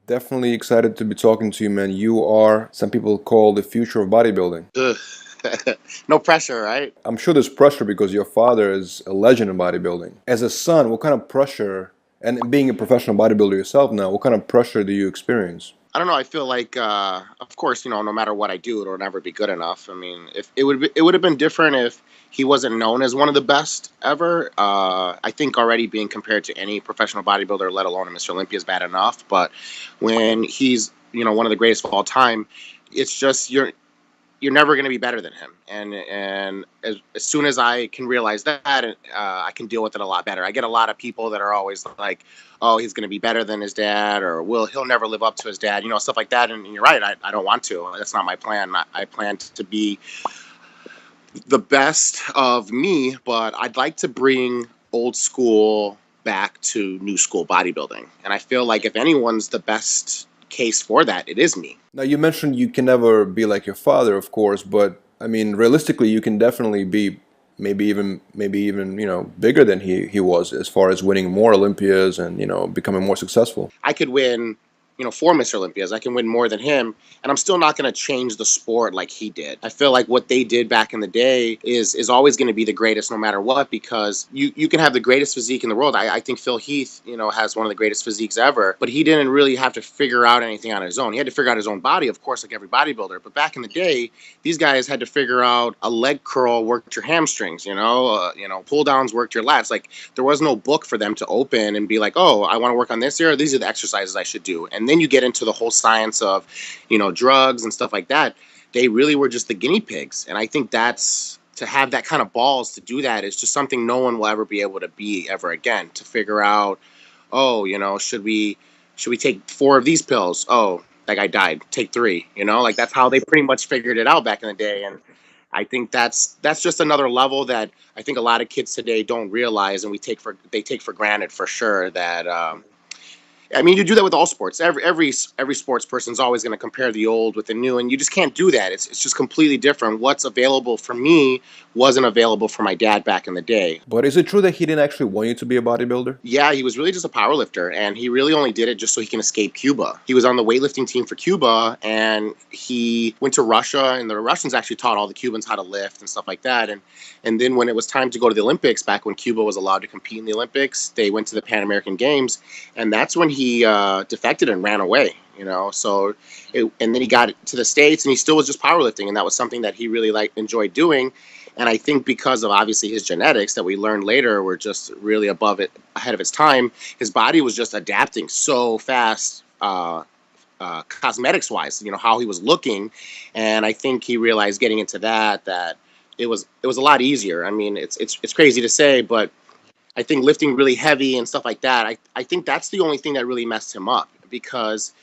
Definitely excited to be talking to you, man. You are, some people call the future of bodybuilding. Ugh. No pressure, right? I'm sure there's pressure because your father is a legend in bodybuilding. As a son, what kind of pressure, and being a professional bodybuilder yourself now, what kind of pressure do you experience? I don't know. I feel like, of course, no matter what I do, it'll never be good enough. I mean, if it would have been different if he wasn't known as one of the best ever. I think already being compared to any professional bodybuilder, let alone a Mr. Olympia, is bad enough. But when he's, one of the greatest of all time, it's just you're never going to be better than him. And as soon as I can realize that, I can deal with it a lot better. I get a lot of people that are always like, "Oh, he's going to be better than his dad," or he'll never live up to his dad," stuff like that. And you're right. I don't want to. That's not my plan. I plan to be the best of me, but I'd like to bring old school back to new school bodybuilding. And I feel like if anyone's the best case for that, it is me. Now, you mentioned you can never be like your father, of course, but I mean, realistically, you can definitely be maybe even, bigger than he was as far as winning more Olympias and, becoming more successful. I could win, four Mr. Olympias. I can win more than him, and I'm still not going to change the sport like he did. I feel like what they did back in the day is always going to be the greatest no matter what, because you can have the greatest physique in the world. I think Phil Heath, has one of the greatest physiques ever, but he didn't really have to figure out anything on his own. He had to figure out his own body, of course, like every bodybuilder. But back in the day, these guys had to figure out a leg curl worked your hamstrings, pull downs worked your lats. Like, there was no book for them to open and be like, oh, I want to work on this here. These are the exercises I should do. And then you get into the whole science of, drugs and stuff like that. They really were just the guinea pigs. And I think that's, to have that kind of balls to do that is just something no one will ever be able to be ever again, to figure out, oh, should we take four of these pills? Oh, that guy died. Take three, like that's how they pretty much figured it out back in the day. And I think that's just another level that I think a lot of kids today don't realize, and they take for granted for sure that I mean, you do that with all sports. Every sports person is always going to compare the old with the new, and you just can't do that. It's just completely different. What's available for me wasn't available for my dad back in the day. But is it true that he didn't actually want you to be a bodybuilder? Yeah, he was really just a power lifter, and he really only did it just so he can escape Cuba. He was on the weightlifting team for Cuba, and he went to Russia, and the Russians actually taught all the Cubans how to lift and stuff like that. And then when it was time to go to the Olympics, back when Cuba was allowed to compete in the Olympics, they went to the Pan American Games, and that's when he defected and ran away. And then he got to the States, and he still was just powerlifting, and that was something that he really enjoyed doing. And I think because of obviously his genetics that we learned later were just really ahead of its time, his body was just adapting so fast, cosmetics wise, how he was looking. And I think he realized getting into that it was a lot easier. I mean, it's crazy to say, but I think lifting really heavy and stuff like that, I think that's the only thing that really messed him up, because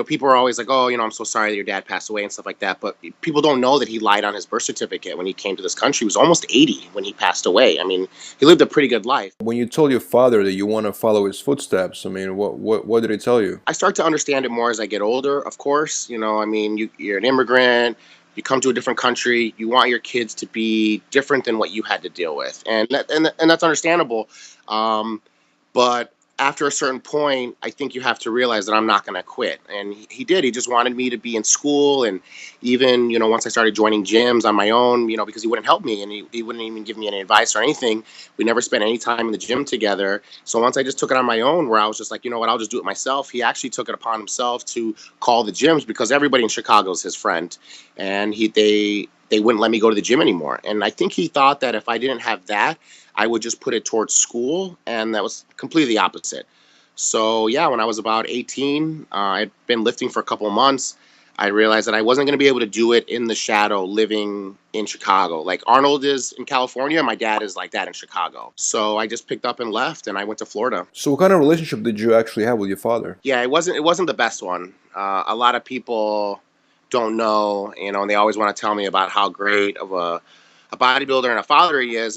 people are always like, oh, I'm so sorry that your dad passed away and stuff like that. But people don't know that he lied on his birth certificate when he came to this country. He was almost 80 when he passed away. I mean, he lived a pretty good life. When you told your father that you want to follow his footsteps, I mean, what did he tell you? I start to understand it more as I get older, of course. I mean, you're an immigrant. You come to a different country. You want your kids to be different than what you had to deal with. And that's understandable. But after a certain point, I think you have to realize that I'm not going to quit. And he did. He just wanted me to be in school. And even, once I started joining gyms on my own, because he wouldn't help me, and he wouldn't even give me any advice or anything. We never spent any time in the gym together. So once I just took it on my own, where I was just like, you know what, I'll just do it myself. He actually took it upon himself to call the gyms, because everybody in Chicago is his friend. And they wouldn't let me go to the gym anymore. And I think he thought that if I didn't have that, I would just put it towards school, and that was completely the opposite. So yeah, when I was about 18, I'd been lifting for a couple of months. I realized that I wasn't going to be able to do it in the shadow living in Chicago. Like Arnold is in California, my dad is like that in Chicago. So I just picked up and left, and I went to Florida. So what kind of relationship did you actually have with your father? Yeah, it wasn't the best one. A lot of people don't know, and they always want to tell me about how great of a bodybuilder and a father he is.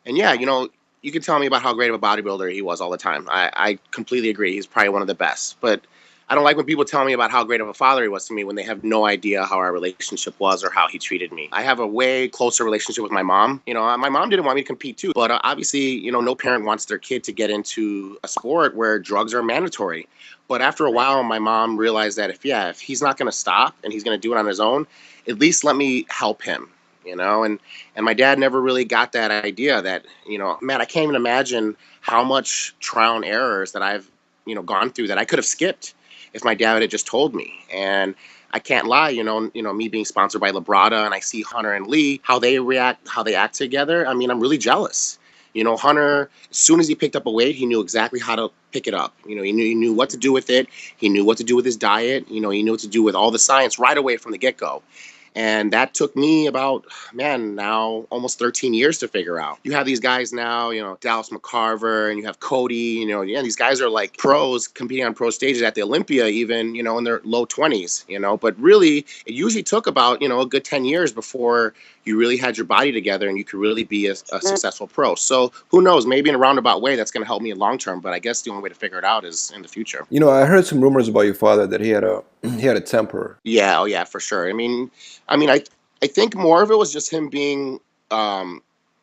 And yeah, you can tell me about how great of a bodybuilder he was all the time. I completely agree. He's probably one of the best. But I don't like when people tell me about how great of a father he was to me when they have no idea how our relationship was or how he treated me. I have a way closer relationship with my mom. My mom didn't want me to compete too, but obviously, no parent wants their kid to get into a sport where drugs are mandatory. But after a while, my mom realized that if he's not going to stop and he's going to do it on his own, at least let me help him. And my dad never really got that idea that, man, I can't even imagine how much trial and errors that I've, gone through that I could have skipped if my dad had just told me. And I can't lie, me being sponsored by Labrada, and I see Hunter and Lee, how they react, how they act together. I mean, I'm really jealous. Hunter, as soon as he picked up a weight, he knew exactly how to pick it up. He knew what to do with it. He knew what to do with his diet. He knew what to do with all the science right away from the get-go. And that took me about, man, now almost 13 years to figure out. You have these guys now, Dallas McCarver, and you have Cody, these guys are like pros competing on pro stages at the Olympia, even, in their low 20s, but really it usually took about, a good 10 years before you really had your body together and you could really be a successful pro. So who knows, maybe in a roundabout way that's going to help me in long term, but I guess the only way to figure it out is in the future. I heard some rumors about your father that he had a he had a temper. Yeah, oh yeah, for sure. I think more of it was just him being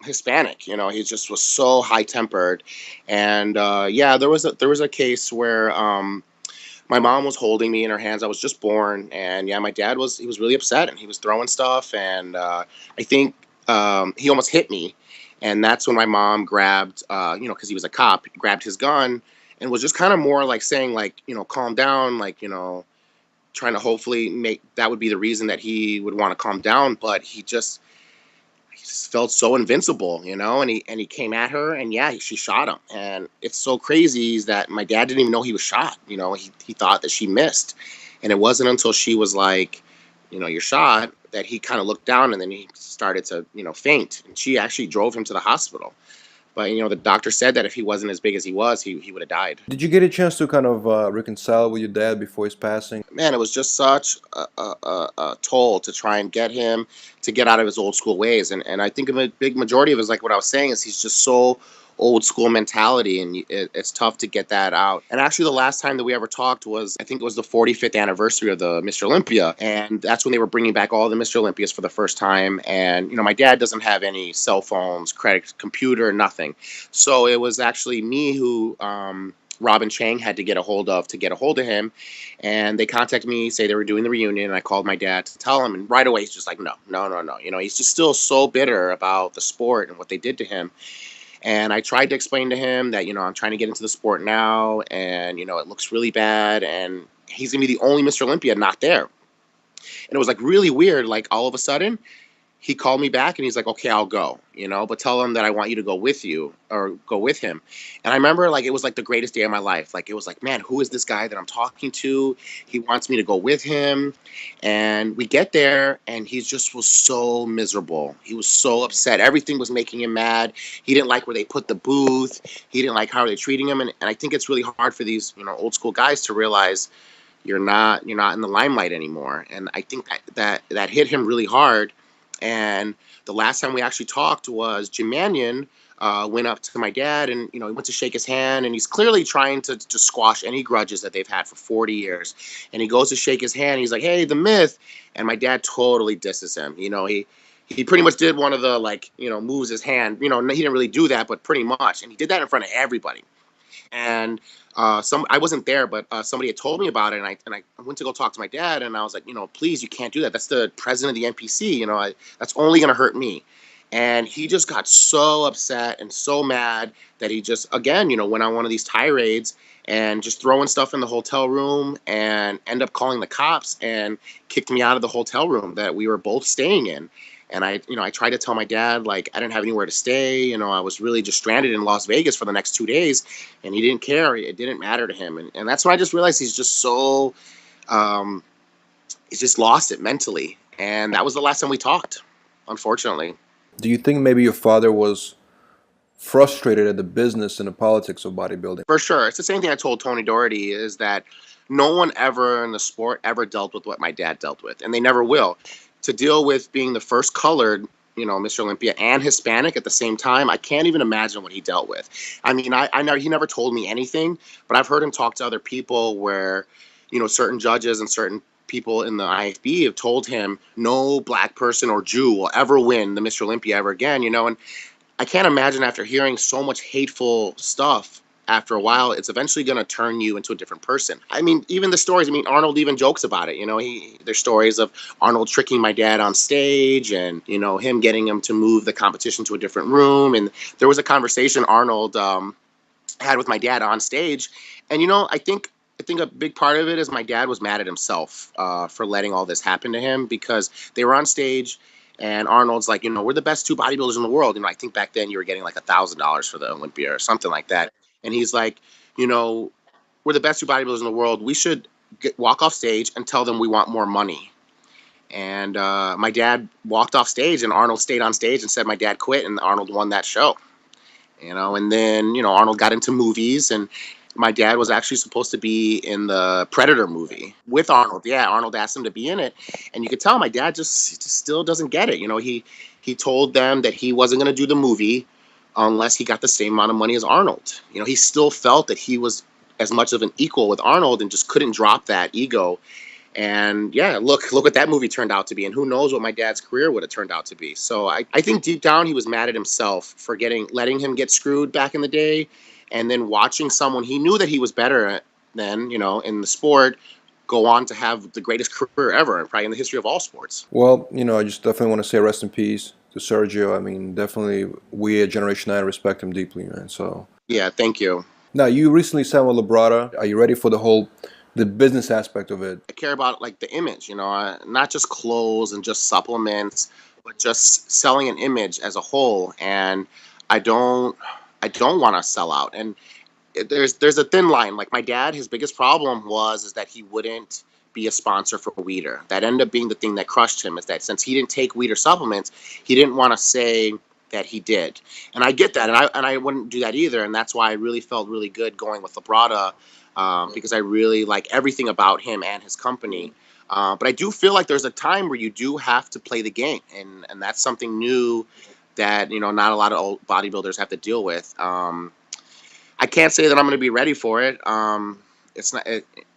Hispanic. He just was so high tempered, and yeah, there was a case where my mom was holding me in her hands. I was just born, and yeah, my dad was really upset, and he was throwing stuff, and I think he almost hit me, and that's when my mom grabbed, because he was a cop, grabbed his gun, and was just kind of more like saying like, calm down, like, trying to hopefully make that would be the reason that he would want to calm down, but he just felt so invincible, and he came at her, and yeah, she shot him. And it's so crazy is that my dad didn't even know he was shot. He thought that she missed, and it wasn't until she was like, you're shot, that he kind of looked down, and then he started to, faint, and she actually drove him to the hospital. But the doctor said that if he wasn't as big as he was, he would have died. Did you get a chance to kind of reconcile with your dad before his passing? Man, it was just such a toll to try and get him to get out of his old school ways. And I think a big majority of it is like what I was saying is he's just so old school mentality, and it's tough to get that out. And actually, the last time that we ever talked was, I think it was the 45th anniversary of the Mr. Olympia, and that's when they were bringing back all the Mr. Olympias for the first time. And my dad doesn't have any cell phones, credit, computer, nothing. So it was actually me who. Robin Chang had to get a hold of him, and they contacted me, say they were doing the reunion, and I called my dad to tell him, and right away he's just like, no, no, no, no. He's just still so bitter about the sport and what they did to him. And I tried to explain to him that, I'm trying to get into the sport now, and, it looks really bad, and he's going to be the only Mr. Olympia not there. And it was like really weird. Like all of a sudden, he called me back and he's like, okay, I'll go, but tell him that I want you to go with you or go with him. And I remember like, it was like the greatest day of my life. Like, it was like, man, who is this guy that I'm talking to? He wants me to go with him. And we get there and he just was so miserable. He was so upset. Everything was making him mad. He didn't like where they put the booth. He didn't like how they're treating him. And I think it's really hard for these, old school guys to realize you're not in the limelight anymore. And I think that hit him really hard. And the last time we actually talked was Jim Mannion went up to my dad, and he went to shake his hand, and he's clearly trying to squash any grudges that they've had for 40 years. And he goes to shake his hand, and he's like, "Hey, the Myth," and my dad totally disses him. He pretty much did one of the moves his hand. He didn't really do that, but pretty much, and he did that in front of everybody. And I wasn't there, but somebody had told me about it, and I went to go talk to my dad, and I was like, please, you can't do that. That's the president of the NPC. That's only gonna hurt me. And he just got so upset and so mad that he just again, went on one of these tirades and just throwing stuff in the hotel room and end up calling the cops and kicked me out of the hotel room that we were both staying in. And I tried to tell my dad, like, I didn't have anywhere to stay. I was really just stranded in Las Vegas for the next 2 days, and he didn't care. It didn't matter to him. And that's when I just realized he's just so, he's just lost it mentally. And that was the last time we talked, unfortunately. Do you think maybe your father was frustrated at the business and the politics of bodybuilding? For sure. It's the same thing I told Tony Doherty, is that no one ever in the sport ever dealt with what my dad dealt with, and they never will. To deal with being the first colored, Mr. Olympia and Hispanic at the same time, I can't even imagine what he dealt with. I mean, I know he never told me anything, but I've heard him talk to other people where, certain judges and certain people in the IFB have told him no black person or Jew will ever win the Mr. Olympia ever again, and I can't imagine after hearing so much hateful stuff. After a while, it's eventually going to turn you into a different person. I mean, even the stories. I mean, Arnold even jokes about it. There's stories of Arnold tricking my dad on stage, and him getting him to move the competition to a different room. And there was a conversation Arnold had with my dad on stage, and I think a big part of it is my dad was mad at himself for letting all this happen to him, because they were on stage. And Arnold's like, we're the best two bodybuilders in the world. I think back then you were getting like $1,000 for the Olympia or something like that. And he's like, we're the best two bodybuilders in the world. We should walk off stage and tell them we want more money. And my dad walked off stage, and Arnold stayed on stage and said my dad quit, and Arnold won that show. And then, Arnold got into movies, and my dad was actually supposed to be in the Predator movie with Arnold. Yeah, Arnold asked him to be in it, and you could tell my dad just still doesn't get it. He told them that he wasn't going to do the movie unless he got the same amount of money as Arnold. He still felt that he was as much of an equal with Arnold and just couldn't drop that ego. And yeah, look what that movie turned out to be, and who knows what my dad's career would have turned out to be. So I think deep down he was mad at himself for letting him get screwed back in the day, and then watching someone he knew that he was better than, in the sport, go on to have the greatest career ever, and probably in the history of all sports. Well, I just definitely want to say rest in peace to Sergio. I mean, definitely we at Generation 9 respect him deeply, man. So Yeah, thank you. now you recently signed with Labrada. Are you ready for the business aspect of it? I care about like the image, not just clothes and just supplements, but just selling an image as a whole. And I don't want to sell out. And there's a thin line. Like my dad, his biggest problem is that he wouldn't be a sponsor for Weeder. That ended up being the thing that crushed him, is that since he didn't take Weeder supplements, he didn't want to say that he did. And I get that, and I wouldn't do that either. And that's why I really felt really good going with Labrada, because I really like everything about him and his company. But I do feel like there's a time where you do have to play the game, and that's something new that not a lot of old bodybuilders have to deal with. I can't say that I'm going to be ready for it. It's not.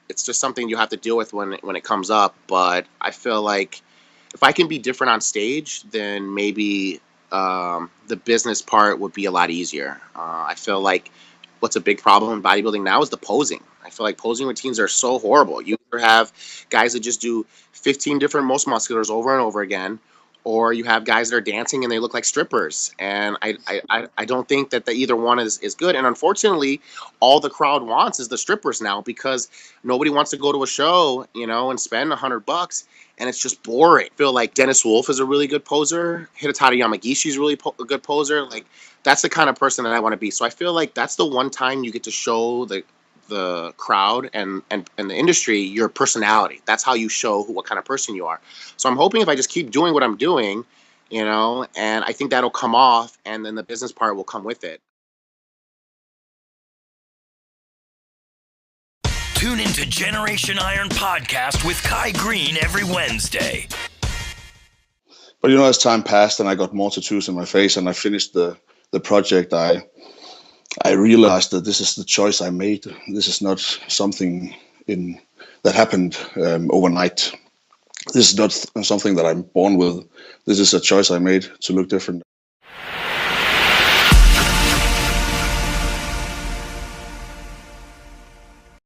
It's just something you have to deal with when it comes up. But I feel like if I can be different on stage, then maybe the business part would be a lot easier. I feel like what's a big problem in bodybuilding now is the posing. I feel like posing routines are so horrible. You either have guys that just do 15 different most musculars over and over again, or you have guys that are dancing and they look like strippers. And I don't think that either one is good. And unfortunately, all the crowd wants is the strippers now, because nobody wants to go to a show, and spend $100, and it's just boring. I feel like Dennis Wolf is a really good poser. Hidetada Yamagishi is really a good poser. Like, that's the kind of person that I want to be. So I feel like that's the one time you get to show the crowd and the industry your personality. That's how you show what kind of person you are. So I'm hoping if I just keep doing what I'm doing, and I think that'll come off, and then the business part will come with it. Tune into Generation Iron Podcast with Kai Green every Wednesday. But as time passed and I got more tattoos in my face and I finished the project, I realized that this is the choice I made. This is not something that happened overnight. This is not something that I'm born with. This is a choice I made to look different.